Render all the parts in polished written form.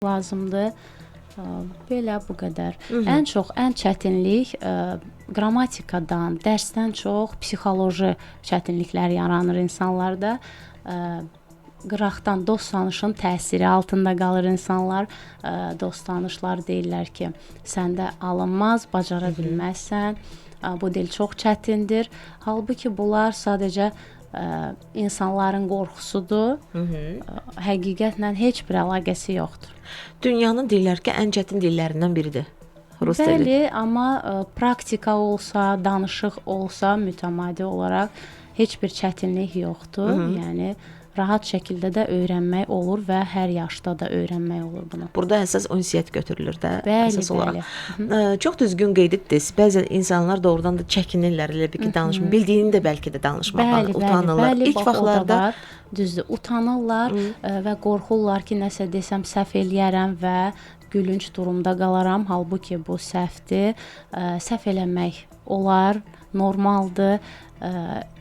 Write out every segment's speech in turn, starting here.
lazımdır. Belə bu qədər. Ən çətinlik qrammatikadan, dərsdən çox psixoloji çətinliklər yaranır insanlarda. Qıraqdan dost tanışın təsiri altında qalır insanlar. Dost tanışlar deyirlər ki, səndə alınmaz, bacara bilməzsən. Bu dil çox çətindir. Halbuki bunlar sadəcə insanların qorxusudur. Həqiqətlə heç bir əlaqəsi yoxdur. Dünyanın dillərkən ən çətin dillərindən biridir Rus dili. Bəli, amma praktika olsa, danışıq olsa mütəmadi olaraq heç bir çətinlik yoxdur. Yəni rahat şəkildə də öyrənmək olur və hər yaşda da öyrənmək olur bunu. Burada əsas ünsiyyət götürülür də əsas olaraq. Çox düzgün qeyd etdiniz. Bəzən insanlar doğrudan da çəkinirlər, elə bir ki, danışmır. Bildiyini də bəlkə də danışmaqdan utanırlar. Bəli, İlk vaxtlarda düzdür, utanırlar və qorxurlar ki, nəsə desəm səhv eləyərəm və gülünc durumda qalaram. Halbuki bu səhvdir. Səhv eləmək olar, normaldır.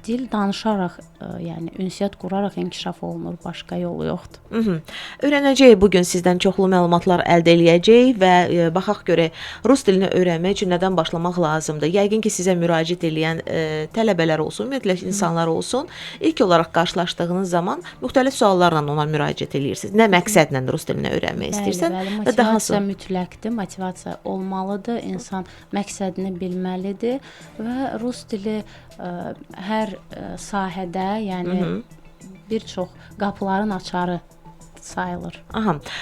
Dil danışaraq, yəni ünsiyyət quraraq inkişaf olunur, başqa yolu yoxdur. Öyrənəcəyik bugün sizdən çoxlu məlumatlar əldə eləyəcəyik və baxaq görək rus dilini öyrənmək üçün nədən başlamaq lazımdır. Yəqin ki, sizə müraciət edən tələbələr olsun, ümumiyyətlə insanlar olsun. İlk olaraq qarşılaşdığınız zaman müxtəlif suallarla ona müraciət edirsiniz. Nə məqsədlə rus dilini öyrənmək istəyirsən və daha sonra mütləqdir, motivasiya olmalıdır. İnsan məqsədini bilməlidir və rus dili hər sahədə, yəni bir çox qapıların açarı sayılır.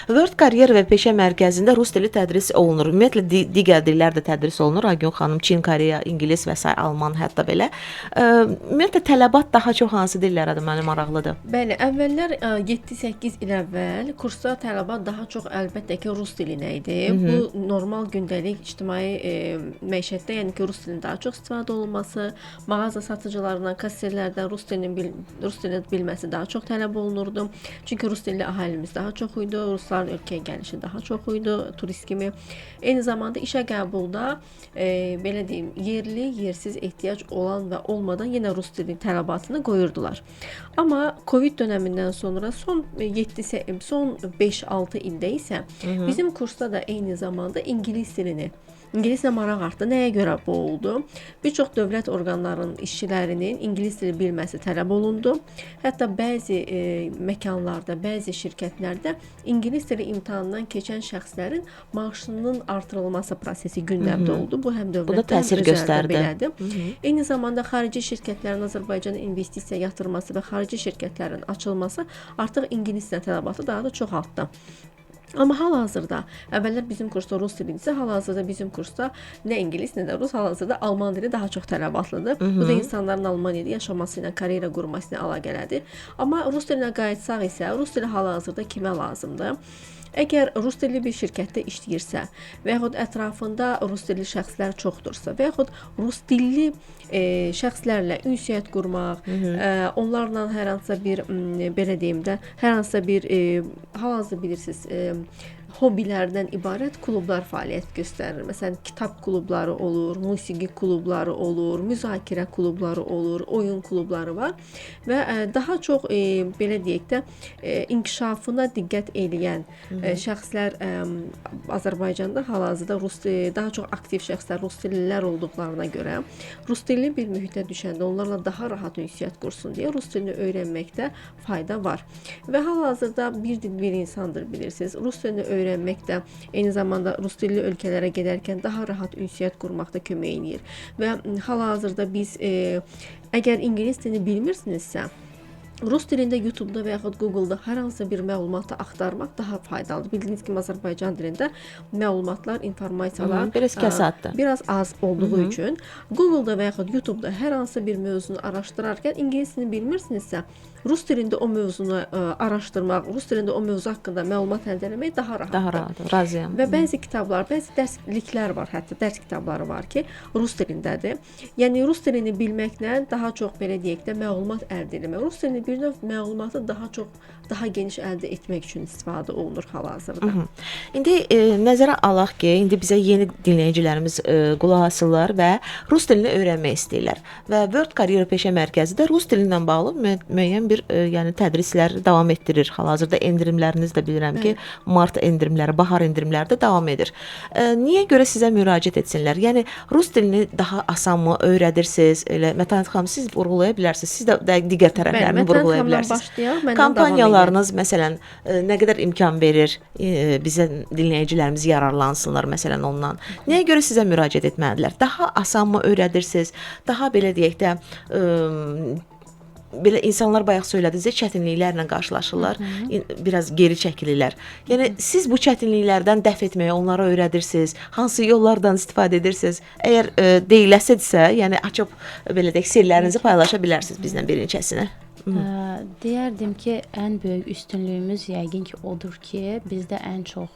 World Career və Peşə Mərkəzində rus dili tədris olunur. Ümumiyyətlə digər dillər də tədris olunur. Agün xanım, Çin, Koreya, İngilis və s. Alman hətta belə. Ümumiyyətlə tələbat daha çox hansı dillərədir? Mənə maraqlıdır. Bəli, əvvəllər 7-8 il əvvəl kursda tələbat daha çox əlbəttə ki, rus dilinə idi. Bu normal gündəlik ictimai məişətdə, yəni ki, rus dilinin daha çox istifadə olunması, mağaza satıcılarından, kasserlərdən rus dilini bilməsi daha çox tələb olunurdu. Çünki rus dilli əhalimiz daha çox idi, rusların ölkəyə gəlişi daha çox idi, turist kimi. Eyni zamanda işə qəbulda belə deyim, yerli, yersiz ehtiyac olan və olmadan yenə rus dili tələbatını qoyurdular. Amma Covid dönəmindən sonra son 5-6 ildə isə bizim kursda da eyni zamanda ingilis dilini İngilislə maraq artdı. Nəyə görə bu oldu? Bir çox dövlət orqanlarının işçilərinin ingilis dili bilməsi tələb olundu. Hətta bəzi məkanlarda, bəzi şirkətlərdə ingilis dili imtahanından keçən şəxslərin maaşının artırılması prosesi gündəmdə oldu. Bu həm dövlətdən təsir göstərdi. Belədir. Eyni zamanda xarici şirkətlərin Azərbaycana investisiya yatırması və xarici şirkətlərin açılması artıq ingilis dili tələbatı daha da çoxaltdı. Amma hal-hazırda, əvvəllər bizim kursda rus dili isə, hal-hazırda bizim kursda nə ingilis, nə də rus, hal-hazırda alman dili daha çox tələbatlıdır. Bu da insanların Almaniyada yaşaması ilə, karyera qurması ilə əlaqəlidir. Amma rus dilinə qayıtsaq isə, rus dili hal-hazırda kimə lazımdır? Əgər rus dilli bir şirkətdə işləyirsə və yaxud ətrafında rus dilli şəxslər çoxdursa və yaxud rus dilli şəxslərlə ünsiyyət qurmaq, onlarla hər hansısa bir, belə deyim də, hər hansısa bir, hal-hazırda bilirsiniz, hobbilərdən ibarət klublar fəaliyyət göstərir. Məsələn, kitab klubları olur, musiqi klubları olur, müzakirə klubları olur, oyun klubları var və daha çox, belə deyək də, inkişafına diqqət eləyən şəxslər Azərbaycanda hal-hazırda daha çox aktiv şəxslər, rus dillilər olduqlarına görə rus dilli bir mühitə düşəndə onlarla daha rahat ünsiyyət qursun deyə rus dilini öyrənməkdə fayda var. Və hal-hazırda bir dil bir insandır, bilirsiniz. Rus dilini öyrənmək də eyni zamanda rus dilli ölkələrə gedərkən daha rahat ünsiyyət qurmaqda kömək edir. Və hal-hazırda biz əgər ingilis dilini bilmirsinizsə, rus dilində YouTube-da və yaxud Google-da hər hansı bir məlumatı axtarmaq daha faydalıdır. Bildiyiniz kimi Azərbaycan dilində məlumatlar, informasiyalar biraz az olduğu üçün Google-da və yaxud YouTube-da hər hansı bir mövzunu araşdırarkən ingilis dilini bilmirsinizsə, rus dilində o mövzunu araşdırmaq, rus dilində o mövzu haqqında məlumat əldə etmək daha rahatdır. Daha rahat, razıyam. Və bəzi kitablar, bəzi dərsliklər var, hətta dərs kitabları var ki, rus dilindədir. Yəni rus dilini bilməklə daha çox, belə deyək də, məlumat əldə etmək. Rus dilini bir növ məlumatı daha geniş əldə etmək üçün istifadə olunur hal-hazırda. İndi nəzərə alaq ki, indi bizə yeni dinləyicilərimiz qulaq asırlar və rus dilini öyrənmək istəyirlər. Və World Career Peşə Mərkəzi də rus dili ilə bağlı müəyyən bir bir yəni tədrislər davam etdirir. Hal-hazırda endirimləriniz də bilirəm ki, mart endirimləri, bahar endirimləri də davam edir. Niyə görə sizə müraciət etsinlər? Yəni rus dilini daha asanmı öyrədirsiniz? Elə Mətanət xanım siz vurğulaya bilərsiniz. Siz də digər tərəflərini vurğulaya bilərsiniz. Kampaniyalarınız məsələn nə qədər imkan verir bizə dinləyicilərimiz yararlansınlar məsələn ondan. Nəyə görə sizə müraciət etməlidirlər? Daha asanmı öyrədirsiniz? Daha belə deyək də belə insanlar bayaq söylədinizsə çətinliklərlə qarşılaşırlar, biraz geri çəkilirlər. Yəni siz bu çətinliklərdən dəf etməyə onlara öyrədirsiniz, hansı yollardan istifadə edirsiniz? Əgər deyiləsədirsə, yəni açıb belə deyək sirlərinizi paylaşa bilərsiniz bizlə bir neçəsinə. Deyərdim ki, ən böyük üstünlüyümüz yəqin ki odur ki, bizdə ən çox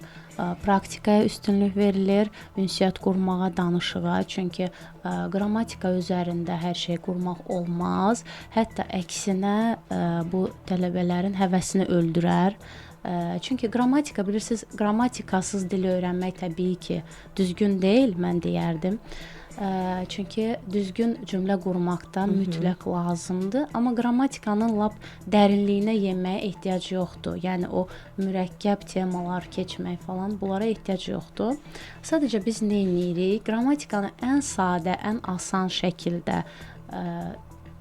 praktikaya üstünlük verilir, ünsiyyət qurmağa, danışığa. Çünki qrammatika üzərində hər şey qurmaq olmaz. Hətta əksinə bu tələbələrin həvəsini öldürər. Çünki qrammatika bilirsiniz, qrammatikasız dil öyrənmək təbii ki düzgün deyil, mən deyərdim. Çünki düzgün cümlə qurmaqda mütləq lazımdır, amma qrammatikanın lap dərinliyinə yeməyə ehtiyac yoxdur. Yəni o mürəkkəb temalar keçmək falan bunlara ehtiyac yoxdur. Sadəcə biz nə edirik? Qrammatikanı ən sadə, ən asan şəkildə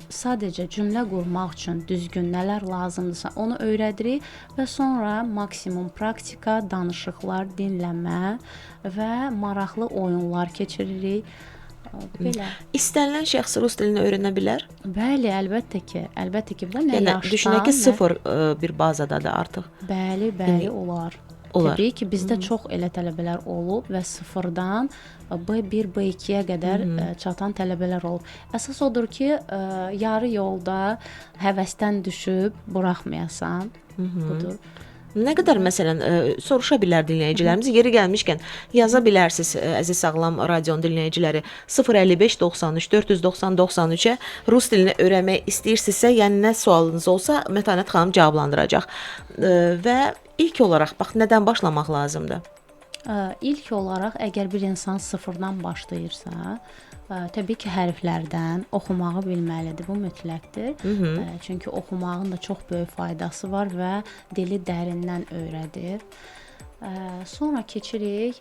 sadəcə cümlə qurmaq üçün düzgün nələr lazımdırsa onu öyrədirik və sonra maksimum praktika, danışıqlar, dinləmə və maraqlı oyunlar keçiririk. Belə. İstənilən şəxs rus dilini öyrənə bilər? Bəli, əlbəttə ki. Əlbəttə ki, bu nə yəni, yaşdan. Düşünək ki, sıfır bir bazadadır artıq. Bəli, olar. Təbii ki, bizdə çox elə tələbələr olub və sıfırdan B1, B2-yə qədər çatan tələbələr olub. Əsas odur ki, yarı yolda həvəsdən düşüb buraxmayasan. Budur. Nə qədər məsələn soruşa bilər dinləyicilərimiz, yeri gəlmişkən yaza bilərsiniz əziz sağlam radion dinləyiciləri 055 93 490 93-ə rus dilini öyrənmək istəyirsinizsə, yəni nə sualınız olsa Mətanət xanım cavablandıracaq. Və ilk olaraq bax nədən başlamaq lazımdır? İlk olaraq əgər bir insan sıfırdan başlayırsa, təbii ki, hərflərdən oxumağı bilməlidir. Bu mütləqdir. Çünki oxumağın da çox böyük faydası var və dili dərindən öyrədir. Sonra keçirik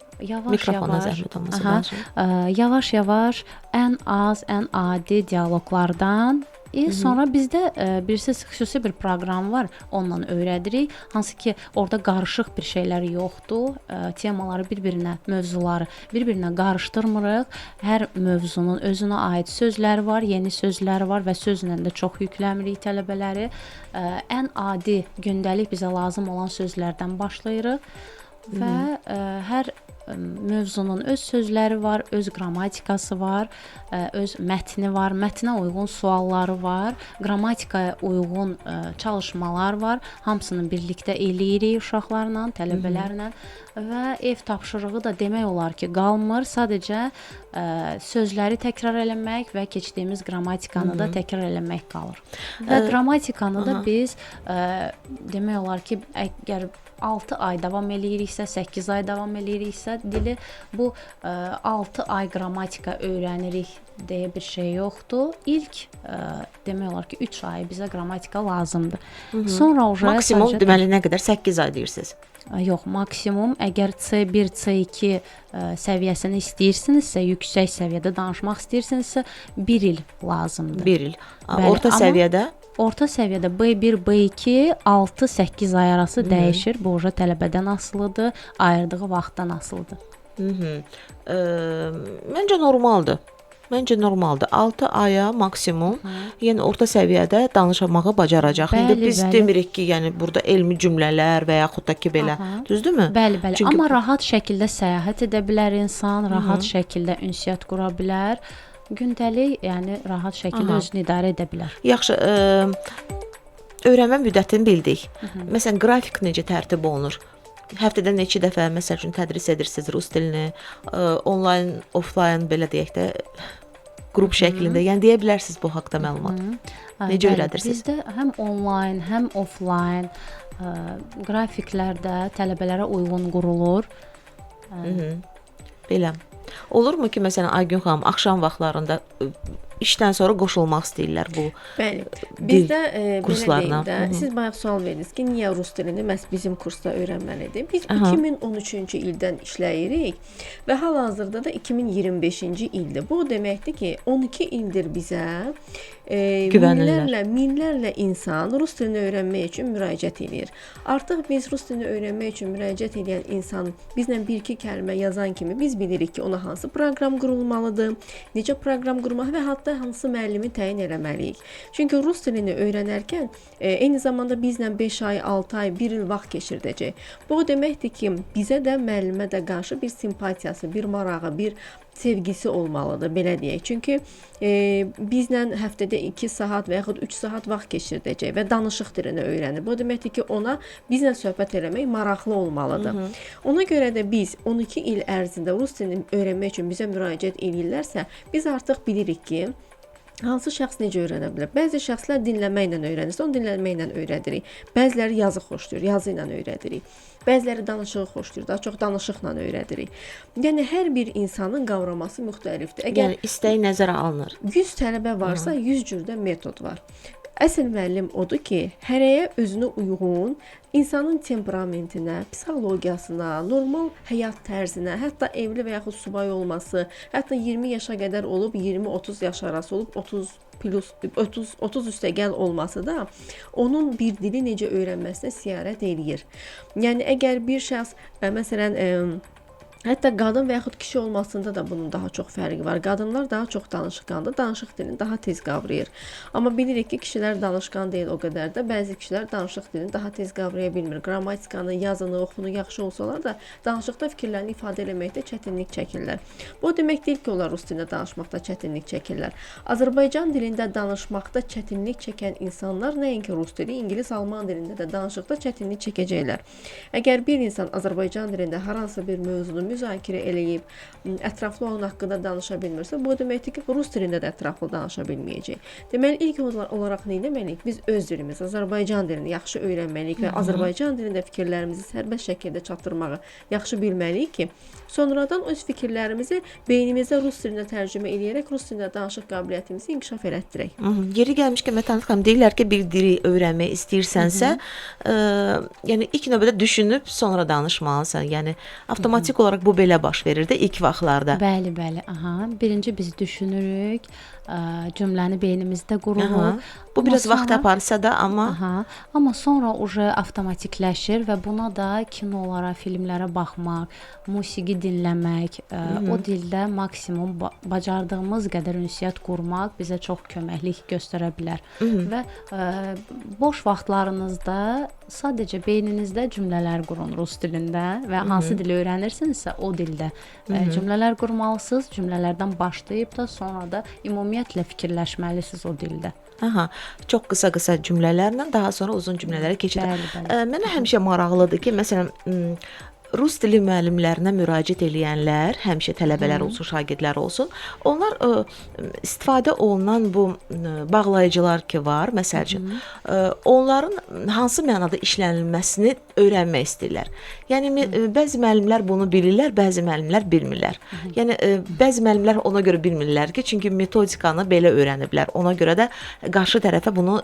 yavaş-yavaş ən az, ən adi dialoqlardan. Sonra bizdə bilirsiniz xüsusi bir proqram var, onunla öyrədirik. Hansı ki, orada qarışıq bir şeylər yoxdur. Temaları mövzuları bir-birinə qarışdırmırıq. Hər mövzunun özünə aid sözləri var, yeni sözləri var və sözlə də çox yükləmirik tələbələri. Ən adi gündəlik bizə lazım olan sözlərdən başlayırıq və hər mövzunun öz sözləri var, öz qrammatikası var, öz mətni var, mətnə uyğun sualları var, qrammatikaya uyğun çalışmalar var. Hamısını birlikdə eləyirik uşaqlarla, tələbələrlə və ev tapşırığı da demək olar ki, qalmır. Sadəcə sözləri təkrar eləmək və keçdiyimiz qrammatikanı da təkrar eləmək qalır. Və qrammatikanı da biz demək olar ki, əgər 6 ay davam eləyiriksə, 8 ay davam eləyiriksə, dili bu 6 ay qrammatika öyrənirik deyə bir şey yoxdur. İlk demək olar ki, 3 ay bizə qrammatika lazımdır. Sonra maksimum deməli nə qədər? 8 ay deyirsiniz. Yox, maksimum əgər C1, C2 səviyyəsini istəyirsinizsə, yüksək səviyyədə danışmaq istəyirsinizsə, 1 il lazımdır. 1 il. Orta səviyyədə? Orta səviyyədə B1, B2 6-8 ay arası dəyişir. Bu tələbədən asılıdır, ayırdığı vaxtdan asılıdır. Məncə normaldır. 6 aya maksimum, yəni orta səviyyədə danışmağı bacaracaq. İndi biz demirik ki, yəni burada elmi cümlələr və yaxud da ki belə, düzdürmü? Bəli. Çünki amma rahat şəkildə səyahət edə bilər insan, rahat şəkildə ünsiyyət qura bilər. Gündəlik, yəni rahat şəkildə özünü idarə edə bilər. Yaxşı, öyrənmə müddətini bildik. Məsələn, qrafik necə tərtib olunur? Həftədə neçə dəfə məsəl üçün tədris edirsiniz rus dilini, onlayn, offlayn belə deyək də qrup şəklində. Yəni deyə bilərsiniz bu haqqda məlumat. Necə öyrədirsiniz? Bizdə həm onlayn, həm offlayn qrafiklər də tələbələrə uyğun qurulur. Belə. Olurmu ki, məsələn, Aygün xanım axşam vaxtlarında işdən sonra qoşulmaq istəyirlər bu Bəli. dil Bizdə belə kurslarına. deyim də, siz bayaq sual verdiniz ki, niyə rus dilini məhz bizim kursda öyrənməlidir? Biz Aha. 2013-cü ildən işləyirik və hal-hazırda da 2025-ci ildir. Bu o deməkdir ki, 12 ildir bizə Güvənirlər. minlərlə insan rus dilini öyrənmək üçün müraciət edir. Artıq biz rus dilini öyrənmək üçün müraciət edən insan bizlə bir-iki kəlmə yazan kimi biz bilirik ki, ona hansı proqram qurulmalıdır, necə proqram qurmaq və hətta hansı müəllimi təyin etməliyik. Çünki rus dilini öyrənərkən eyni zamanda bizlə 5 ay, 6 ay, 1 il vaxt keçirdəcək. Bu o deməkdir ki, bizə də müəllimə də qarşı bir simpatiyası, bir marağı, bir sevgisi olmalıdır, belə deyək. Çünki bizlə həftədə 2 saat və yaxud 3 saat vaxt keçirdəcək və danışıq dilini öyrənir. Bu deməkdir ki, ona bizlə söhbət eləmək maraqlı olmalıdır. Ona görə də biz 12 il ərzində rus dilini öyrənmək üçün bizə müraciət edirlərsə, biz artıq bilirik ki, hansı şəxs necə öyrənə bilər? Bəzi şəxslər dinləməklə öyrənirsə, onu dinləməklə öyrədirik. Bəziləri yazı xoşlayır, yazı ilə öyrədirik. Bəziləri danışığı xoşlayır, daha çox danışıqla öyrədirik. Yəni hər bir insanın qavraması müxtəlifdir. Əgər Yəni istəyi nəzərə alınır. 100 tələbə varsa, 100 cürdə metod var. Əsl müəllim odur ki, hərəyə özünə uyğun, insanın temperamentinə, psixologiyasına, normal həyat tərzinə, hətta evli və yaxud subay olması, hətta 20 yaşa qədər olub, 20-30 yaş arası olub, 30 üstəgəl olması da onun bir dili necə öyrənməsinə siyarət eləyir. Yəni əgər bir şəxs məsələn hətta qadın və yaxud kişi olmasında da bunun daha çox fərqi var. Qadınlar daha çox danışqandır, danışıq dilini daha tez qavrayır. Amma bilirik ki, kişilər danışqan deyil o qədər də. Bəzi kişilər danışıq dilini daha tez qavraya bilmir. Qrammatikanı, yazını, oxunu yaxşı olsalar da danışıqda fikirlərini ifadə etməkdə çətinlik çəkirlər. Bu demək deyil ki, onlar rus dilində danışmaqda çətinlik çəkirlər. Azərbaycan dilində danışmaqda çətinlik çəkən insanlar nəinki rus dili, ingilis, alman dilində də danışıqda çətinlik çəkəcəklər. Əgər bir insan Azərbaycan dilində hər hansı bir mövzunu müzakirə eləyib, ətraflı onun haqqında danışa bilmirsə, bu deməkdir ki, rus dilində də ətraflı danışa bilməyəcək. Deməli, ilk olaraq nə etməliyik? Biz öz dilimiz, Azərbaycan dilini yaxşı öyrənməliyik və Azərbaycan dilində fikirlərimizi sərbəst şəkildə çatdırmağı yaxşı bilməliyik ki, sonradan öz fikirlərimizi beynimizdə rus dilində tərcümə eləyərək rus dilində danışıq qabiliyyətimizi inkişaf elətdirək. Yeri gəlmişkən Mətanət xanım deyirlər ki, bir dili öyrənmək istəyirsənsə, yəni ilk növbədə düşünüb sonra danışmalısan. Yəni avtomatik olaraq bu belə baş verir də ilk vaxtlarda. Bəli, bəli. Aha. Birinci biz düşünürük, cümləni beynimizdə qururuq. Bu biraz vaxt aparsa da, amma sonra avtomatikləşir və buna da kinolara, filmlərə baxmaq, musiqi dinləmək, o dildə maksimum bacardığımız qədər ünsiyyət qurmaq bizə çox köməklik göstərə bilər. Və boş vaxtlarınızda sadəcə beyninizdə cümlələr qurun rus dilində və hansı dili öyrənirsinizsə o dildə cümlələr qurmalısınız. Cümlələrdən başlayıb da sonra da ümumiyyətlə fikirləşməlisiniz o dildə. Çox qısa-qısa cümlələrlə daha sonra uzun cümlələrə keçirəm. Mənə həmişə maraqlıdır ki, məsələn, rus dili müəllimlərinə müraciət edənlər, həmişə tələbələr olsun, şagirdlər olsun, onlar istifadə olunan bu bağlayıcılar ki var, məsəl üçün, onların hansı mənada işlənilməsini öyrənmək istəyirlər. Yəni bəzi müəllimlər bunu bilirlər, bəzi müəllimlər bilmirlər. Yəni bəzi müəllimlər ona görə bilmirlər ki, çünki metodikanı belə öyrəniblər. Ona görə də qarşı tərəfə bunu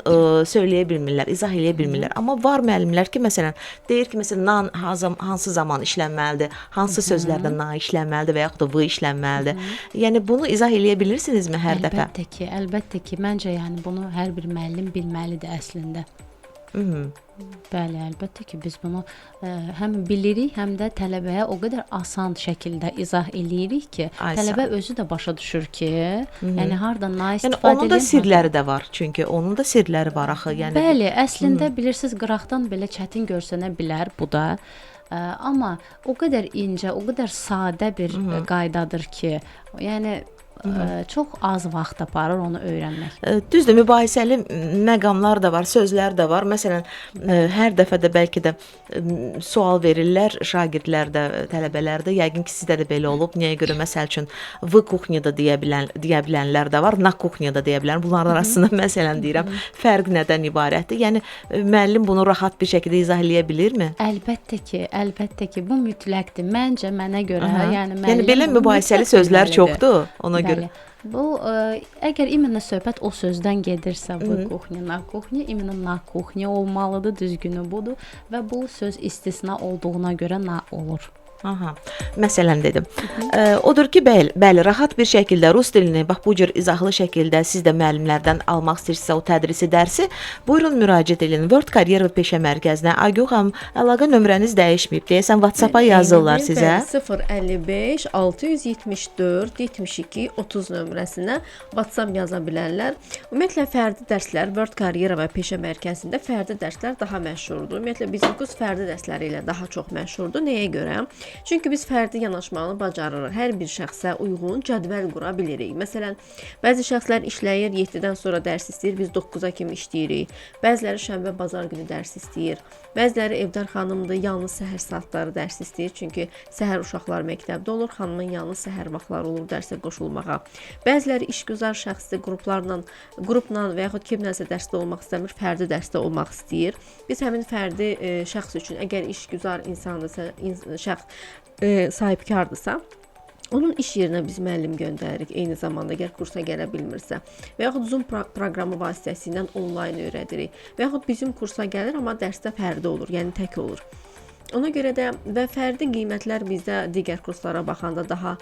söyləyə bilmirlər, izah eləyə bilmirlər. Amma var müəllimlər ki, məsələn, deyir ki, məsələn, nan hansı zaman işlənməlidir, hansı sözlərdə na işlənməlidir və yaxud da v işlənməlidir. Yəni bunu izah eləyə bilirsinizmi hər dəfə? Əlbəttə ki, məncə yəni bunu hər bir müəllim bilməlidir əslində. Bəli, əlbəttə ki, biz bunu həm bilirik, həm də tələbəyə o qədər asan şəkildə izah eləyirik ki, tələbə özü də başa düşür ki, yəni hardan nə istifadə edir. Yəni onun da sirləri də var, çünki onun da sirləri var axı. Yəni bəli, əslində bilirsiniz, qıraqdan belə çətin görsənə bilər bu da. Amma o qədər incə, o qədər sadə bir qaydadır ki, yəni çox az vaxt aparır onu öyrənmək. Düzdür, mübahisəli məqamlar da var, sözlər də var. Məsələn, hər dəfə də bəlkə də sual verirlər şagirdlərdə, tələbələrdə. Yəqin ki, sizdə də belə olub. Niyə görə məsəl üçün v kuxnyada deyə bilənlər də var, na kuxnyada deyə bilən. Bunların arasında məsələn deyirəm, fərq nədən ibarətdir? Yəni müəllim bunu rahat bir şəkildə izah eləyə bilirmi? Əlbəttə ki, bu mütləqdir. Məncə mənə görə, yəni belə mübahisəli sözlər çoxdur ona görə. görə. Bu əgər imенно söhbət o sözdən gedirsə, bu kuxnya, na kuxnya, imенно na kuxnya olmalıdır, düzgünü budur və bu söz istisna olduğuna görə na olur. Aha. Məsələn dedim. Odur ki, bəli, rahat bir şəkildə rus dilini bax bu cür izahlı şəkildə siz də müəllimlərdən almaq istəyirsinizsə o tədrisi dərsi, buyurun müraciət edin World Karyera və Peşə Mərkəzinə. Aygün xanım, əlaqə nömrəniz dəyişməyib. Deyəsən WhatsApp-a yazırlar sizə. 055 674 72 30 nömrəsinə WhatsApp yaza bilərlər. Ümumiyyətlə fərdi dərslər World Karyera və Peşə Mərkəzində fərdi dərslər daha məşhurdur. Ümumiyyətlə bizim kurs fərdi dərsləri ilə daha çox məşhurdur. Nəyə görə? Çünki biz fərdi yanaşmanı bacarırıq. Hər bir şəxsə uyğun cədvəl qura bilirik. Məsələn, bəzi şəxslər işləyir, 7-dən sonra dərs istəyir, biz 9-a kimi işləyirik. Bəziləri şənbə, bazar günü dərs istəyir. Bəziləri evdar xanımdır, yalnız səhər saatları dərs istəyir. Çünki səhər uşaqlar məktəbdə olur, xanımın yalnız səhər vaxtları olur dərsə qoşulmağa. Bəziləri işgüzar şəxsdir, qrupla və yaxud kimləsə dərsdə olmaq istəmir, fərdi dərsdə olmaq istəyir. Biz həmin fərdi şəxs üçün, əgər işgüzar insandırsa, şəxs sahibkardırsa, onun iş yerinə biz müəllim göndəririk. Eyni zamanda əgər kursa gələ bilmirsə və yaxud Zoom proqramı vasitəsilə onlayn öyrədirik və yaxud bizim kursa gəlir, amma dərsdə fərdi olur, yəni tək olur. Ona görə də və fərdi qiymətlər bizdə digər kurslara baxanda daha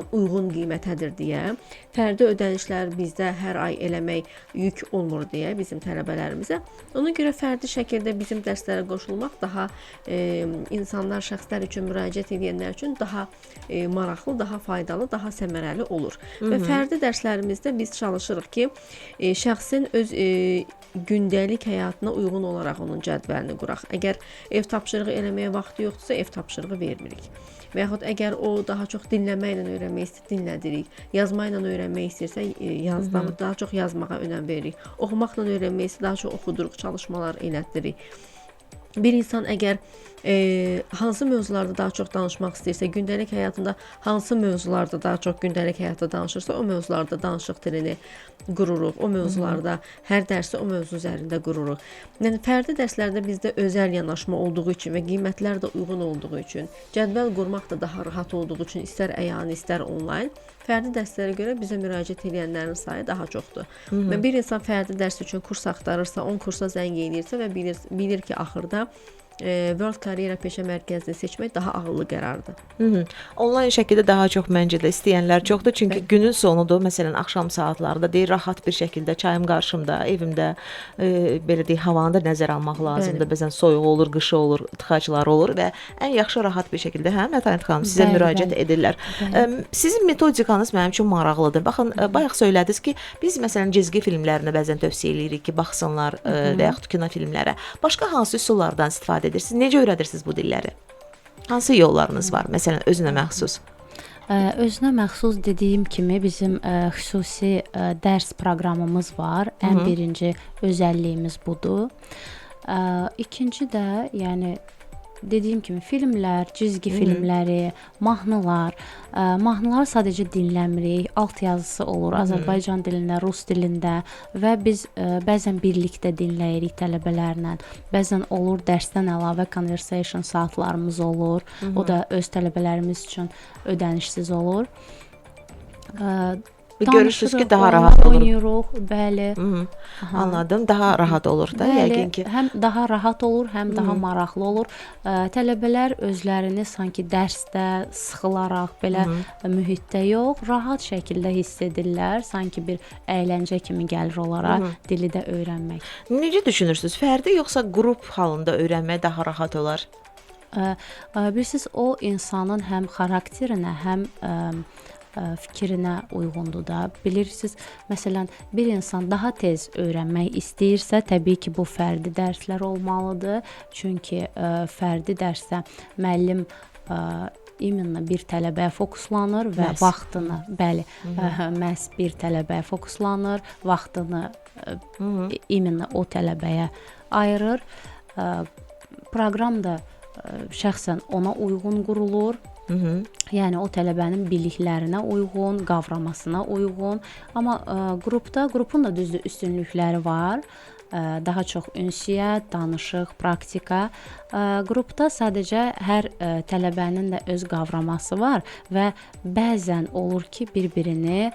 uyğun qiymətədir deyə, fərdi ödənişlər bizdə hər ay eləmək yük olmur deyə bizim tələbələrimizə. Ona görə fərdi şəkildə bizim dərslərə qoşulmaq daha insanlar, şəxslər üçün, müraciət edənlər üçün daha maraqlı, daha faydalı, daha səmərəli olur. Və fərdi dərslərimizdə biz çalışırıq ki, şəxsin öz gündəlik həyatına uyğun olaraq onun cədvəlini quraq. Əgər ev tapşırığı eləməyə vaxtı yoxdursa, ev tapşırığı vermirik. Və yaxud əgər o daha çox dinləməklə öyrənmək istəyir, dinlədirik. Yazmaqla öyrənmək istəyirsə, daha çox yazmağa önəm veririk. Oxumaqla öyrənmək istəyirsə, daha çox oxuduruq, çalışmalar elətdiririk. Bir insan əgər hansı mövzularda daha çox danışmaq istəyirsə, gündəlik həyatında hansı mövzularda daha çox gündəlik həyatda danışırsa, o mövzularda danışıq dilini qururuq. O mövzularda hər dərsi o mövzu üzərində qururuq. Yəni fərdi dərslərdə bizdə özəl yanaşma olduğu üçün və qiymətlər də uyğun olduğu üçün, cədvəl qurmaq da daha rahat olduğu üçün, istər əyani, istər onlayn, fərdi dərslərə görə bizə müraciət edənlərin sayı daha çoxdur. Və bir insan fərdi dərs üçün kurs axtarırsa, 10 kursa zəng edirsə və bilir ki, axırda World Karyera Peşə Mərkəzini seçmək daha ağıllı qərardır. Onlayn şəkildə daha çox məncə də istəyənlər çoxdur. Çünki günün sonudur, məsələn, axşam saatlarında deyir, rahat bir şəkildə çayım qarşımda, evimdə belə deyək, havanı da nəzərə almaq lazımdır. Bəzən soyuq olur, qışı olur, tıxaclar olur və ən yaxşı rahat bir şəkildə Mətanət xanım sizə müraciət edirlər. Sizin metodikanız mənim üçün maraqlıdır. Baxın, bayaq söylədiniz ki, biz məsələn cizgi filmlərinə bəzən tövsiyə edirik ki, baxsınlar və yaxud kino filmlərə. Başqa hansı üsullardan istifadə edirsiniz? Necə öyrədirsiniz bu dilləri? Hansı yollarınız var? Məsələn, özünə məxsus. Özünə məxsus dediyim kimi bizim xüsusi dərs proqramımız var. Ən birinci özəlliyimiz budur. İkinci də, yəni dediyim kimi filmlər, cizgi filmləri, mahnılar, mahnıları sadəcə dinləmirik, alt yazısı olur Azərbaycan dilində, rus dilində və biz bəzən birlikdə dinləyirik tələbələrlə. Bəzən olur dərsdən əlavə conversation saatlarımız olur. O da öz tələbələrimiz üçün ödənişsiz olur. Görürsünüz ki, daha rahat olur. Oynayırıq, bəli. Anladım, daha rahat olur da, yəqin ki. Həm daha rahat olur, həm daha maraqlı olur. Tələbələr özlərini sanki dərsdə sıxılaraq belə mühitdə yox, rahat şəkildə hiss edirlər, sanki bir əyləncə kimi gəlir onlara dili də öyrənmək. Necə düşünürsünüz? Fərdi yoxsa qrup halında öyrənmək daha rahat olar? Bilirsiniz, o insanın həm xarakterinə, həm fikrinə uyğundur da. Bilirsiniz, məsələn, bir insan daha tez öyrənmək istəyirsə, təbii ki, bu fərdi dərslər olmalıdır. Çünki fərdi dərsdə müəllim imенно bir tələbəyə fokuslanır və vaxtını, bəli, məhz bir tələbəyə fokuslanır, vaxtını imенно o tələbəyə ayırır. Proqram da şəxsən ona uyğun qurulur. Yəni o tələbənin biliklərinə uyğun, qavramasına uyğun. Amma qrupun da düzdür üstünlükləri var. daha çox ünsiyyət, danışıq, praktika. Qrupda sadəcə hər tələbənin də öz qavraması var və bəzən olur ki, bir-birini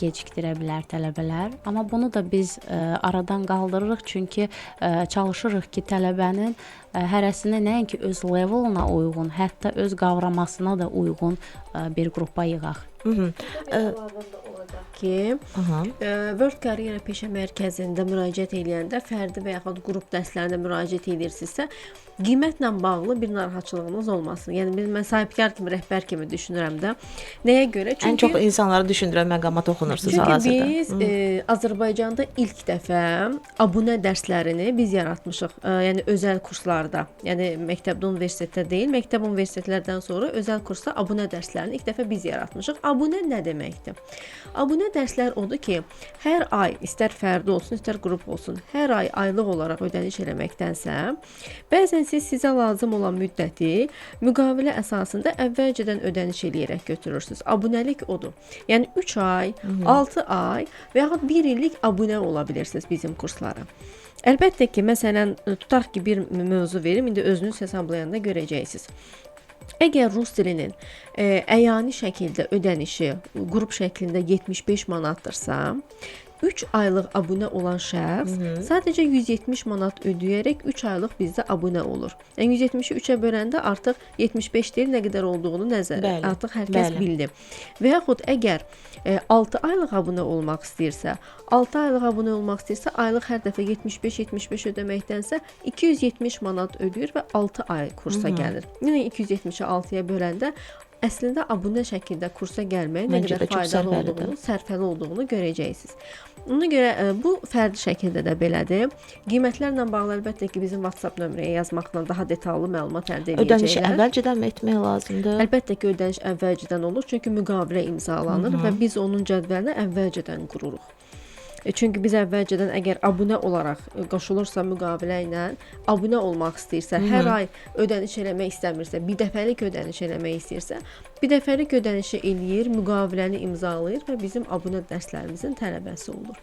gecikdirə bilər tələbələr. Amma bunu da biz aradan qaldırırıq, çünki çalışırıq ki, tələbənin hərəsini nəinki öz levelına uyğun, hətta öz qavramasına da uyğun bir qrupa yığaq. Ki, World Career Peşə Mərkəzində müraciət edəndə fərdi və yaxud qrup dərslərinə müraciət edirsinizsə, qiymətlə bağlı bir narahatçılığınız olmasın. Yəni mən sahibkar kimi, rəhbər kimi düşünürəm də. Nəyə görə? Ən çox insanları düşündürən məqama toxunursunuz hal-hazırda. Çünki biz Azərbaycanda ilk dəfə abunə dərslərini biz yaratmışıq. Yəni özəl kurslarda. Yəni məktəbdə, universitetdə deyil, məktəb universitetlərdən sonra özəl kursda abunə dərslərini ilk dəfə biz yaratmışıq. Abunə nə deməkdir? Abunə dərslər odur ki, hər ay, istər fərdi olsun, istər qrup olsun, hər ay aylıq olaraq ödəniş eləməkdənsə, bəzən siz sizə lazım olan müddəti müqavilə əsasında əvvəlcədən ödəniş eləyərək götürürsünüz. Abunəlik odur. Yəni 3 ay, 6 ay və yaxud 1 illik abunə ola bilirsiniz bizim kurslara. Əlbəttə ki, məsələn, tutaq ki, bir mövzu verim, indi özünüz hesablayanda görəcəksiniz. Əgər rus dilinin əyani şəkildə ödənişi qrup şəklində 75 manatdırsa, 3 aylıq abunə olan şəxs sadəcə 170 manat ödəyərək 3 aylıq bizdə abunə olur. Yəni 170-i 3-ə böləndə artıq 75 deyil, nə qədər olduğunu artıq hər kəs bildi. Və yaxud əgər 6 aylıq abunə olmaq istəyirsə, 6 aylıq abunə olmaq istəyirsə, aylıq hər dəfə 75 ödəməkdənsə 270 manat ödəyir və 6 ay kursa gəlir. Yəni 270-i 6-ya böləndə əslində abunə şəkildə kursa gəlməyin nə qədər faydalı olduğunu, sərfəli olduğunu görəcəksiniz. Ona görə bu fərdi şəkildə də belədir. Qiymətlərlə bağlı əlbəttə ki, bizim WhatsApp nömrəyə yazmaqla daha detallı məlumat əldə edəcəklər. Ödənişi əvvəlcədən mi etmək lazımdır? Əlbəttə ki, ödəniş əvvəlcədən olur, çünki müqavilə imzalanır və biz onun cədvəlini əvvəlcədən qururuq. Çünki biz əvvəlcədən əgər abunə olaraq qoşulursa müqavilə ilə, abunə olmaq istəyirsə, hər ay ödəniş eləmək istəmirsə, bir dəfəlik ödəniş eləmək istəyirsə, bir dəfəlik ödənişi eləyir, müqaviləni imzalayır və bizim abunə dərslərimizin tələbəsi olur.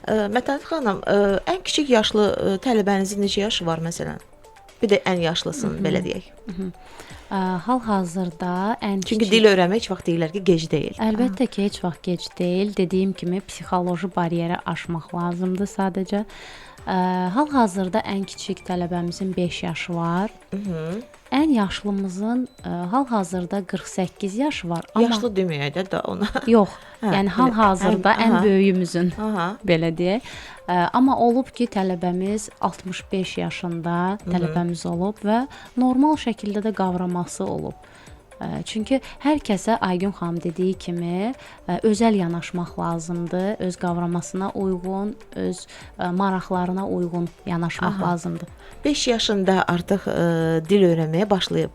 Mətənət xanım, ən kiçik yaşlı tələbənizin neçə yaşı var məsələn? Bir də ən yaşlısın, belə deyək. Hal-hazırda Çünki dil öyrənmək heç vaxt deyirlər ki, gec deyil. Əlbəttə ki, heç vaxt gec deyil. Dediyim kimi psixoloji bariyeri aşmaq lazımdır sadəcə. Hal-hazırda ən kiçik tələbəmizin 5 yaşı var. Ən yaşlımızın hal-hazırda 48 yaşı var. Yaşlı deməyək də ona. Yox, yəni hal-hazırda ən böyüyümüzün, belə deyək. Amma olub ki, tələbəmiz 65 yaşında tələbəmiz olub və normal şəkildə də qavraması olub. Çünki hər kəsə Aygün xanım dediyi kimi özəl yanaşmaq lazımdır, öz qavramasına uyğun, öz maraqlarına uyğun yanaşmaq lazımdır. 5 yaşında artıq dil öyrənməyə başlayıb.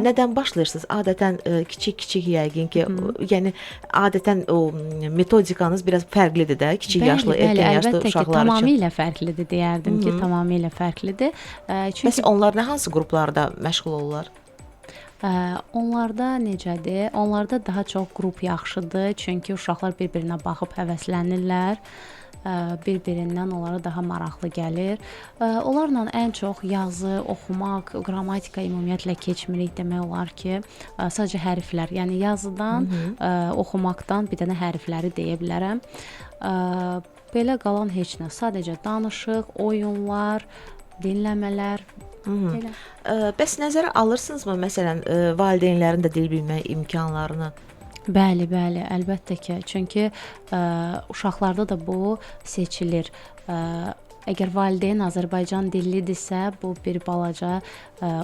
Nədən başlayırsınız? Adətən kiçik yəqin ki, yəni adətən o metodikanız biraz fərqlidir də, kiçik yaşlı, erkən yaşlı uşaqlar üçün. Tamamilə fərqlidir deyərdim ki, tamamilə fərqlidir. Bəs onlar nə hansı qruplarda məşğul olurlar? Onlarda necədir? Onlarda daha çox qrup yaxşıdır, çünki uşaqlar bir-birinə baxıb həvəslənirlər. Bir-birindən onlara daha maraqlı gəlir. Onlarla ən çox yazı, oxumaq, qrammatika ümumiyyətlə keçmirik demək olar ki, sadəcə hərflər, yəni yazıdan, oxumaqdan bir dənə hərfləri deyə bilərəm. Belə qalan heç nə, sadəcə danışıq, oyunlar, dinləmələr. Bəs nəzərə alırsınızmı məsələn valideynlərin də dil bilmək imkanlarını? Bəli, əlbəttə ki. Çünki uşaqlarda da bu seçilir. Əgər valideyn Azərbaycan dillidirsə, bu bir balaca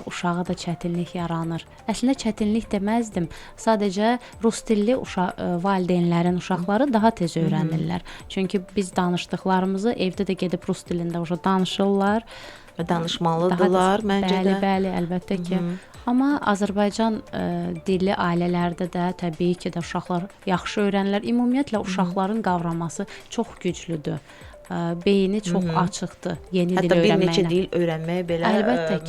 uşağa da çətinlik yaranır. Əslində çətinlik deməzdim. Sadəcə rus dilli valideynlərin uşaqları daha tez öyrənirlər. Çünki biz danışdıqlarımızı evdə də gedib rus dilində danışırlar. Danışmalıdırlar məncə də. Bəli, əlbəttə ki. Amma Azərbaycan dilli ailələrdə də təbii ki də uşaqlar yaxşı öyrənirlər. Ümumiyyətlə uşaqların qavraması çox güclüdür. Beyni çox açıqdır yeni dil öyrənməklə. Hətta bir neçə dil öyrənmək belə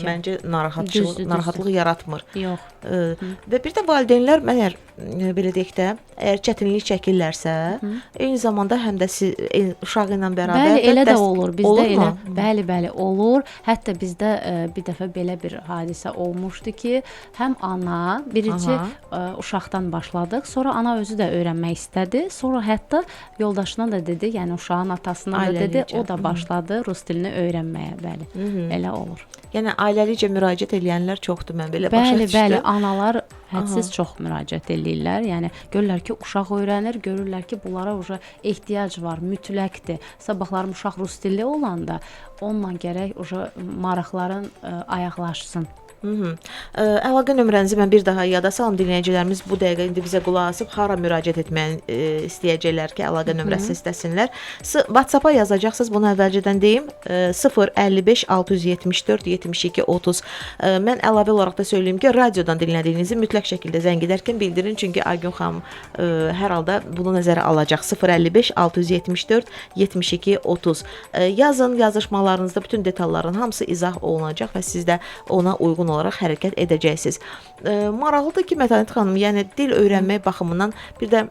məncə narahatlıq yaratmır. Yox. Və bir də valideynlər məgər belə deyək də, əgər çətinlik çəkirlərsə, eyni zamanda həm də siz uşağı ilə bərabər Bəli, elə də olur. Bizdə olurmu? elə bəli, olur. Hətta bizdə bir dəfə belə bir hadisə olmuşdu ki, həm ana birinci uşaqdan başladıq, sonra ana özü də öyrənmək istədi. Sonra hətta yoldaşına da dedi, yəni uşağın atasına da dedi, o da başladı rus dilini öyrənməyə, bəli. Elə olur. Yəni ailəlicə müraciət edənlər çoxdur, mən belə başa düşdüm. Bəli, analar hədsiz çox müraciət edirlər. Yəni görürlər ki, uşaq öyrənir, görürlər ki, bunlara ehtiyac var, mütləqdir. Sabahlarım uşaq rus dilli olanda onunla gərək maraqların ayaqlaşsın. Əlaqə nömrənizi mən bir daha yada salım. Dinləyicilərimiz bu dəqiqə indi bizə qulaq asıb hara müraciət etməyi istəyəcəklər ki, əlaqə nömrəsi istəsinlər. WhatsApp-a yazacaqsınız. Bunu əvvəlcədən deyim. 055 674 72 30. Mən əlavə olaraq da söyləyim ki, radiodan dinlədiyinizi mütləq şəkildə zəng edərkən bildirin, çünki Aygün xanım hər halda bunu nəzərə alacaq. 055 674 72 30. Yazın, yazışmalarınızda bütün detalların hamısı izah olunacaq və siz də ona uyğun olaraq hərəkət edəcəksiniz. Maraqlıdır ki, Mətanət xanım, yəni dil öyrənmək baxımından bir də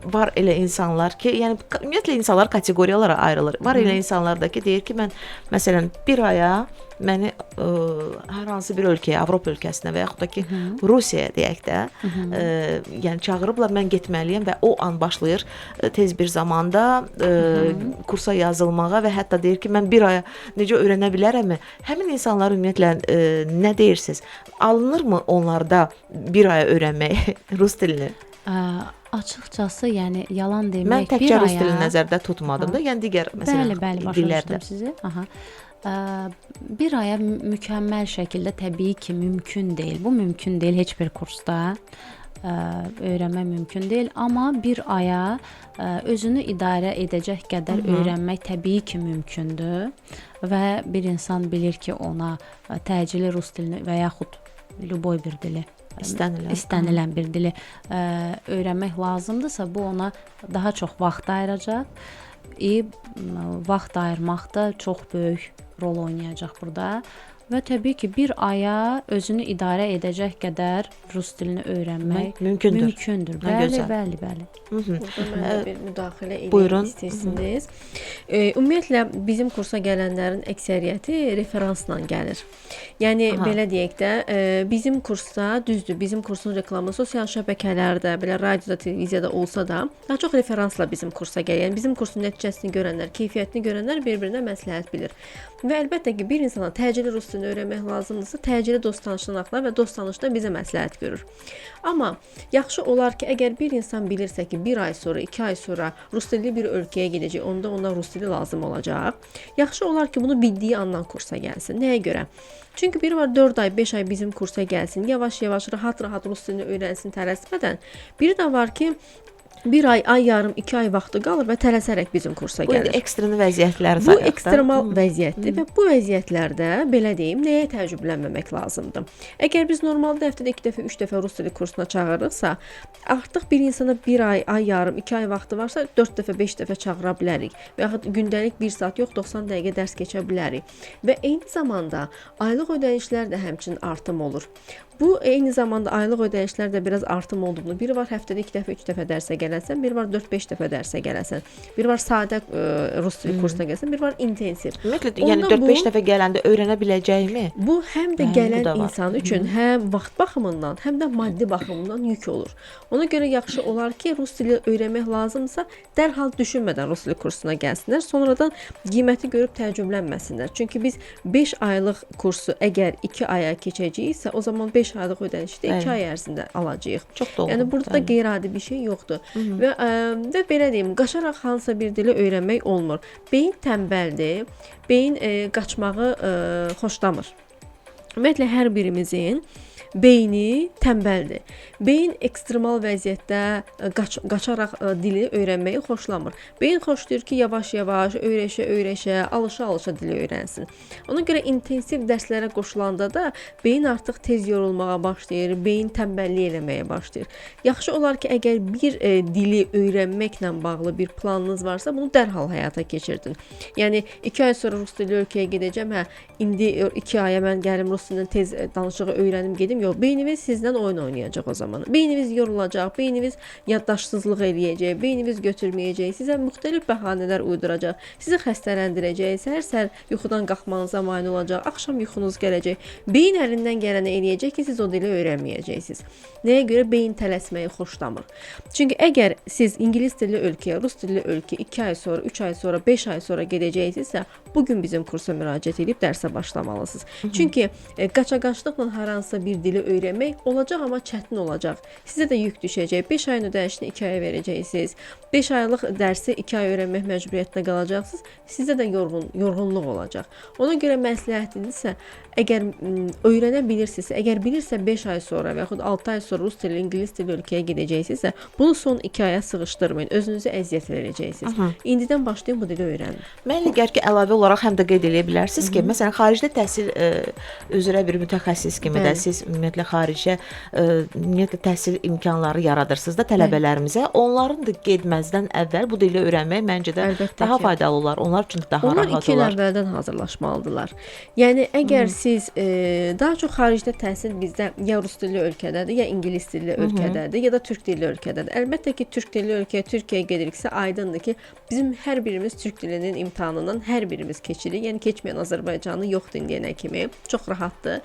var elə insanlar ki, yəni ümumiyyətlə insanlar kateqoriyalara ayrılır. Var elə insanlar da ki, deyir ki, mən məsələn bir aya məni hər hansı bir ölkəyə, Avropa ölkəsinə və yaxud da ki, Rusiyaya deyək də, yəni çağırıblar, mən getməliyəm və o an başlayır tez bir zamanda kursa yazılmağa və hətta deyir ki, mən bir aya necə öyrənə bilərəmmi? Həmin insanlar ümumiyyətlə nə deyirsiniz? Alınırmı onlarda bir aya öyrənmək rus dilini? Açıqcası, yəni yalan demək, mən təkcə rus dilini nəzərdə tutmadım da, yəni digər məsələn dillərdə. Sizi. Bir aya mükəmməl şəkildə təbii ki, mümkün deyil. Bu mümkün deyil heç bir kursda. Öyrənmək mümkün deyil, amma bir aya özünü idarə edəcək qədər öyrənmək təbii ki, mümkündür və bir insan bilir ki, ona təcili rus dilini və yaxud любой bir dili istənilən bir dili öyrənmək lazımdırsa, bu ona daha çox vaxt ayıracaq. Vaxt ayırmaqda çox böyük rol oynayacaq burada və təbii ki, bir aya özünü idarə edəcək qədər rus dilini öyrənmək mümkündür. Bəli. Burada mən də bir müdaxilə edeyim istəyirsiniz. Ümumiyyətlə bizim kursa gələnlərin əksəriyyəti referansla gəlir. Yəni belə deyək də, bizim kursda düzdür, bizim kursun reklamı sosial şəbəkələrdə, belə radioda, televiziyada olsa da, daha çox referansla bizim kursa gəlir. Yəni bizim kursun nəticəsini görənlər, keyfiyyətini görənlər bir-birinə məsləhət bilir. Və əlbəttə ki, bir insana təcili rus dilini öyrənmək lazımdırsa, təcili dost tanışdan axlar və dost tanışdan bizə məsləhət görür. Amma yaxşı olar ki, əgər bir insan bilirsə ki, 1 ay sonra, 2 ay sonra rus dilli bir ölkəyə gedəcək, onda ona rus dili lazım olacaq. Yaxşı olar ki, bunu bildiyi andan kursa gəlsin. Nəyə görə? Çünki biri var 4 ay, 5 ay bizim kursa gəlsin, yavaş-yavaş, rahat-rahat rus dilini öyrənsin tələsmədən. Biri də var ki, 1 ay, yarım, 2 ay vaxtı qalır və tələsərək bizim kursa gəlir. Bu ekstrem vəziyyətlər sayılır. Bu ekstremal vəziyyətdir və bu vəziyyətlərdə, belə deyim, nəyə təəccüblənməmək lazımdır? Əgər biz normalda həftədə 2 dəfə, 3 dəfə rus dili kursuna çağırırıqsa, artıq bir insana 1 ay, yarım, 2 ay vaxtı varsa 4 dəfə, 5 dəfə çağıra bilərik və yaxud gündəlik 1 saat yox, 90 dəqiqə dərs keçə bilərik. Və eyni zamanda aylıq ödənişlər də həmçinin artım olur. Bu eyni zamanda aylıq ödənişlər də biraz artım olduğunu, biri var həftədə 2 dəfə, 3 dəfə dərsə gələsən, biri var 4-5 dəfə dərsə gələsən, biri var sadə rus dili kursuna gələsən, biri var intensiv. Ümumiyyətlə, yəni 4-5 dəfə gələndə öyrənə biləcəyimi? Bu həm də gələn insan üçün həm vaxt baxımından, həm də maddi baxımından yük olur. Ona görə yaxşı olar ki, rus dili öyrənmək lazımsa, dərhal düşünmədən rus dili kursuna gəlsinlər, sonradan qiyməti görüb təəccüblənməsinlər. Çünki biz 5 aylıq kursu əgər 2 aya keçəcəyiksə, o zaman 5 aylıq ödənişdə 2 ay ərzində alacağıq. Çox doğru. Yəni burada da qeyri-adi bir şey yoxdur. Və belə deyim, qaçaraq hansısa bir dili öyrənmək olmur. Beyin tənbəldir. Beyin qaçmağı xoşlamır. Ümumiyyətlə hər birimizin beyni tənbəldir. Beyin ekstremal vəziyyətdə qaçaraq dili öyrənməyi xoşlamır. Beyin xoşlayır ki, yavaş-yavaş, öyrəşə-öyrəşə, alışa-alışa dili öyrənsin. Ona görə intensiv dərslərə qoşulanda da beyin artıq tez yorulmağa başlayır, beyin tənbəllik eləməyə başlayır. Yaxşı olar ki, əgər bir dili öyrənməklə bağlı bir planınız varsa, bunu dərhal həyata keçirdin. Yəni 2 ay sonra rus dili ölkəyə gedəcəm, indi 2 aya mən gəlim rus dilini tez danışığı öyrənim gedim, deyəcəm, yox, beyniniz sizdən oyun oynayacaq o zaman. Beyniniz yorulacaq, beyniniz yaddaşsızlıq eləyəcək, beyniniz götürməyəcək, sizə müxtəlif bəhanələr uyduracaq, sizi xəstələndirəcək, səhər-səhər yuxudan qalxmanıza mane olacaq, axşam yuxunuz gələcək. Beyin əlindən gələni eləyəcək ki, siz o dili öyrənməyəcəksiniz. Nəyə görə? Beyin tələsməyi xoşlamır. Çünki əgər siz ingilis dilli ölkəyə, rus dilli ölkəyə 2 ay sonra, 3 ay sonra, 5 ay sonra gedəcəksinizsə, bugün bizim kursa müraciət edib dərsə başlamalısınız. Çünki qaçaqaçlıqla hər hansısa bir dili öyrənmək olacaq, amma çətin olacaq. Sizə də yük düşəcək. 5 ayın ödənişini 2 aya verəcəksiniz. 5 aylıq dərsi 2 ay öyrənmək məcburiyyətində qalacaqsınız. Sizə də yorğunluq olacaq. Ona görə məsləhətinizsə, əgər öyrənə bilirsinizsə, əgər bilirsə 5 ay sonra və yaxud 6 ay sonra rus dili, ingilis dili ölkəyə gedəcəksinizsə, bunu son 2 aya sığışdırmayın. Özünüzə əziyyət verəcəksiniz. İndidən başlayın bu dili öyrənin. Mən elə gəlir ki, əlavə olaraq həm də qeyd edə bilərsiniz ki, məsələn, xaricdə təhsil üzrə bir mütəxəssis kimi də siz ümumiyyətlə xaricə ümumiyyətlə təhsil imkanları yaradırsınız da tələbələrimizə. Onların da getməzdən əvvəl bu dili öyrənmək məncə də daha faydalı olar. Onlar üçün daha rahat olar. Onlar 2 il əvvəldən hazırlaşmalıdırlar. Yəni əgər siz daha çox xaricdə təhsil bizdə ya rus dilli ölkədədir, ya ingilis dilli ölkədədir, ya da türk dilli ölkədədir. Əlbəttə ki, türk dilli ölkəyə, Türkiyəyə gediriksə aydındır ki, bizim hər birimiz türk dilinin imtahanından hər birimiz keçirik. Yəni keçməyən Azərbaycanlı yoxdur indiyənə kimi. Çox rahatdır.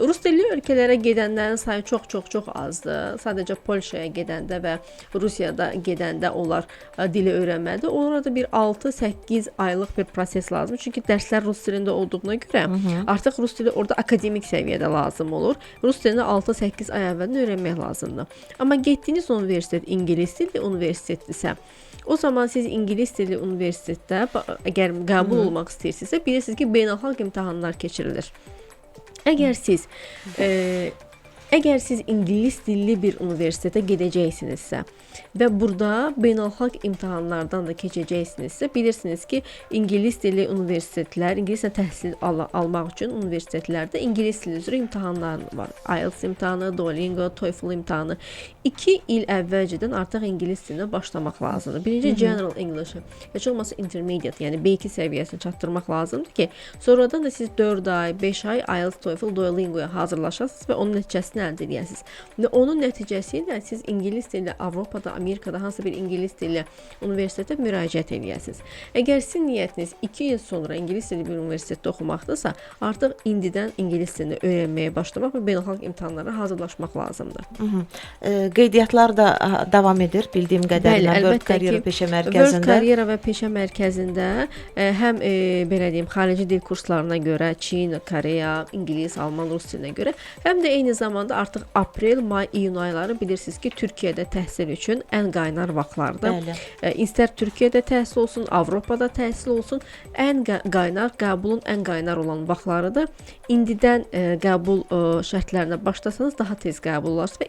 Rus dilli ölkələrə gedənlərin sayı çox azdır. Sadəcə Polşaya gedəndə və Rusiyada gedəndə onlar dili öyrənməlidir. Orada bir 6-8 aylıq bir proses lazımdır. Çünki dərslər rus dilində olduğuna görə artıq rus dili orada akademik səviyyədə lazım olur. Rus dilini 6-8 ay əvvəldən öyrənmək lazımdır. Amma getdiyiniz universitet ingilis dilli universitetdirsə, o zaman siz ingilis dilli universitetdə əgər qəbul olmaq istəyirsinizsə, bilirsiniz ki, beynəlxalq imtahanlar keçirilir. Əgər siz ingilis dilli bir universitetə gedəcəksinizsə və burada beynəlxalq imtahanlardan da keçəcəksinizsə, bilirsiniz ki, ingilis dilli universitetlər, ingilis dilində təhsil almaq üçün universitetlərdə ingilis dili üzrə imtahanlar var. IELTS imtahanı, Duolingo, TOEFL imtahanı. 2 il əvvəlcədən artıq ingilis dilinə başlamaq lazımdır. Birinci General English-ı, heç olmasa intermediate, yəni B2 səviyyəsini çatdırmaq lazımdır ki, sonradan da siz 4 ay, 5 ay IELTS, TOEFL, Duolingo-ya hazırlaşasınız və onun nəticəsini əldə edəsiniz. Və onun nəticəsi ilə siz ingilis dilli Avropada, Amerikada hansısa bir ingilis dilli universitetə müraciət edəsiniz. Əgər sizin niyyətiniz 2 il sonra ingilis dilli bir universitetdə oxumaqdırsa, artıq indidən ingilis dilini öyrənməyə başlamaq və beynəlxalq imtahanlara hazırlaşmaq lazımdır. Qeydiyyatlar da davam edir bildiyim qədərilə World Career Peşə Mərkəzində. World Career və Peşə Mərkəzində həm belə deyim, xarici dil kurslarına görə, Çin, Koreya, İngilis, Alman, rus dilinə görə, həm də eyni zamanda artıq aprel, may, iyun ayları bilirsiniz ki, Türkiyədə təhsil üçün ən qaynar vaxtlardır. İstər Türkiyədə təhsil olsun, Avropada təhsil olsun, ən qaynar, qəbulun ən qaynar olan vaxtlarıdır. İndidən qəbul şərtlərinə başlasanız daha tez qəbul olarsınız və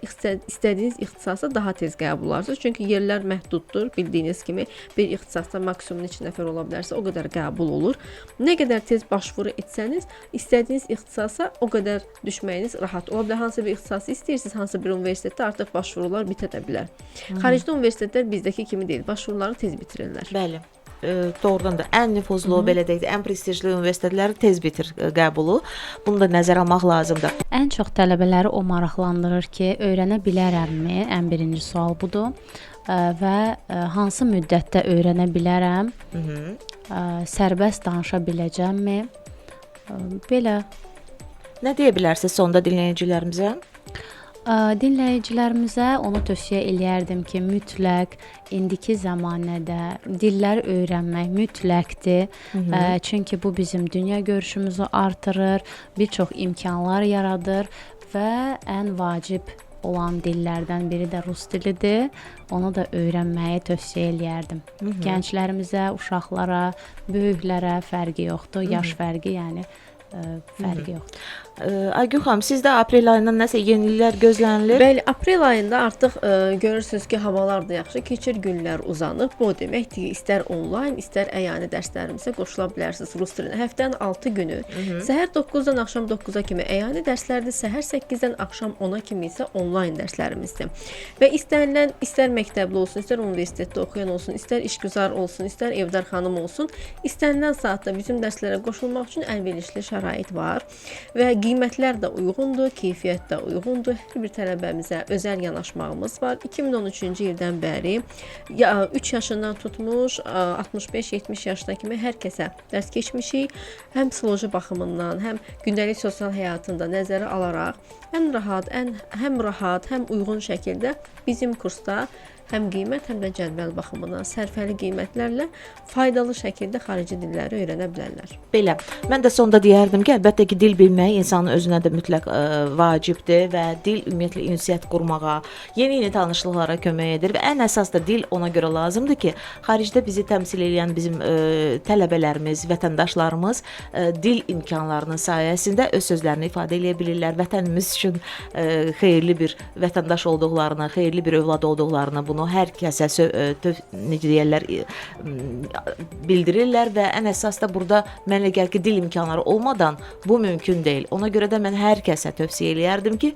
istədiyiniz ixtisasa daha tez qəbul olarsınız. Çünki yerlər məhduddur. Bildiyiniz kimi bir ixtisasda maksimum neçə nəfər ola bilərsə o qədər qəbul olur. Nə qədər tez başvuru etsəniz, istədiyiniz ixtisasa o qədər düşməyiniz rahat ola bilər. Hansı bir ixtisası istəyirsiniz, hansı bir universitetdə artıq başvurular bitə də bilər. Xaricdə universitetlər bizdəki kimi deyil, başvuruları tez bitirirlər. Bəli. Doğrudan da ən nüfuzlu, belə deyək, ən prestijli universitetlər tez bitir qəbulu. Bunu da nəzərə almaq lazımdır. Ən çox tələbələri o maraqlandırır ki, öyrənə bilərəmmi? Ən birinci sual budur. Və hansı müddətdə öyrənə bilərəm? Sərbəst danışa biləcəmmi? Belə. Nə deyə bilərsiniz sonda dinləyicilərimizə? Dinləyicilərimizə onu tövsiyə eləyərdim ki, mütləq indiki zəmanədə dilləri öyrənmək mütləqdir. Çünki bu bizim dünya görüşümüzü artırır, bir çox imkanlar yaradır və ən vacib olan dillərdən biri də rus dilidir. Onu da öyrənməyi tövsiyə eləyərdim. Gənclərimizə, uşaqlara, böyüklərə fərqi yoxdur, yaş fərqi, yəni fərqi yoxdur. Aygün xanım, sizdə aprel ayından nəsə yeniliklər gözlənilir? Bəli, aprel ayında artıq görürsünüz ki, havalar da yaxşı keçir, günlər uzanıb. Bu deməkdir ki, istər onlayn, istər əyani dərslərimizə qoşula bilərsiniz rus dilinə. Həftənin 6 günü səhər 9-dan axşam 9-a kimi əyani dərslərdir, səhər 8-dən axşam 10-a kimi isə onlayn dərslərimizdir. Və istənilən, istər məktəbli olsun, istər universitetdə oxuyan olsun, istər işgüzar olsun, istər evdar xanım olsun, istənilən saatda bizim dərslərə qoşulmaq üçün əlverişli şərait var və Qiymətlər də uyğundur, keyfiyyət də uyğundur. Hər bir tələbəmizə özəl yanaşmağımız var. 2013-cü ildən bəri 3 yaşından tutmuş 65-70 yaşına kimi hər kəsə dərs keçmişik. Həm psixoloji baxımından, həm gündəlik sosial həyatında nəzərə alaraq həm rahat, həm uyğun şəkildə bizim kursda həm qiymət, həm də cədvəl baxımından sərfəli qiymətlərlə faydalı şəkildə xarici dilləri öyrənə bilərlər. Belə. Mən də sonda deyərdim ki, əlbəttə ki, dil bilmək insanın özünə də mütləq vacibdir və dil ümumiyyətlə ünsiyyət qurmağa, yeni tanışlıqlara kömək edir və ən əsas da dil ona görə lazımdır ki, xaricdə bizi təmsil edən bizim tələbələrimiz, vətəndaşlarımız dil imkanlarının sayəsində öz sözlərini ifadə edə bilirlər. Vətənimiz üçün xeyirli bir vətəndaş olduqlarını, xeyirli bir övlad olduqlarını bunu hər kəsə necə deyirlər bildirirlər və ən əsas da burada mənə gəlir ki, dil imkanları olmadan bu mümkün deyil. Ona görə də mən hər kəsə tövsiyə eləyərdim ki,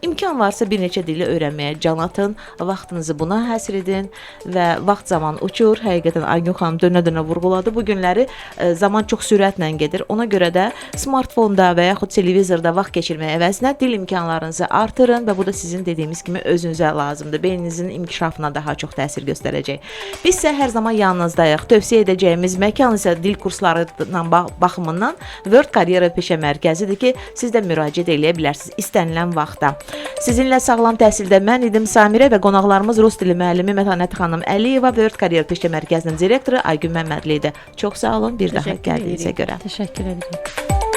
imkan varsa bir neçə dili öyrənməyə can atın, vaxtınızı buna həsr edin və vaxt zaman uçur. Həqiqətən Aygün xanım dönə-dönə vurğuladı. Bu günləri zaman çox sürətlə gedir. Ona görə də smartfonda və yaxud televizorda vaxt keçirməyə əvəzinə dil imkanlarınızı artırın və bu da sizin dediyimiz kimi özünüzə lazımdır. Beyninizin inkişafına daha çox təsir göstərəcək. Biz isə hər zaman yanınızdayıq. Tövsiyə edəcəyimiz məkan isə dil kurslarından baxımından World Karyera Peşə Mərkəzidir ki, siz də müraciət edə bilərsiniz istənilən vaxtda. Sizinlə sağlam təhsildə mən idim Samirə və qonaqlarımız Rus dili müəllimi Mətanət xanım Əliyeva, World Karyera Peşə Mərkəzinin direktoru Aygün Məmmədli idi. Çox sağ olun, bir daha gəldiyinizə görə. Təşəkkür edirəm.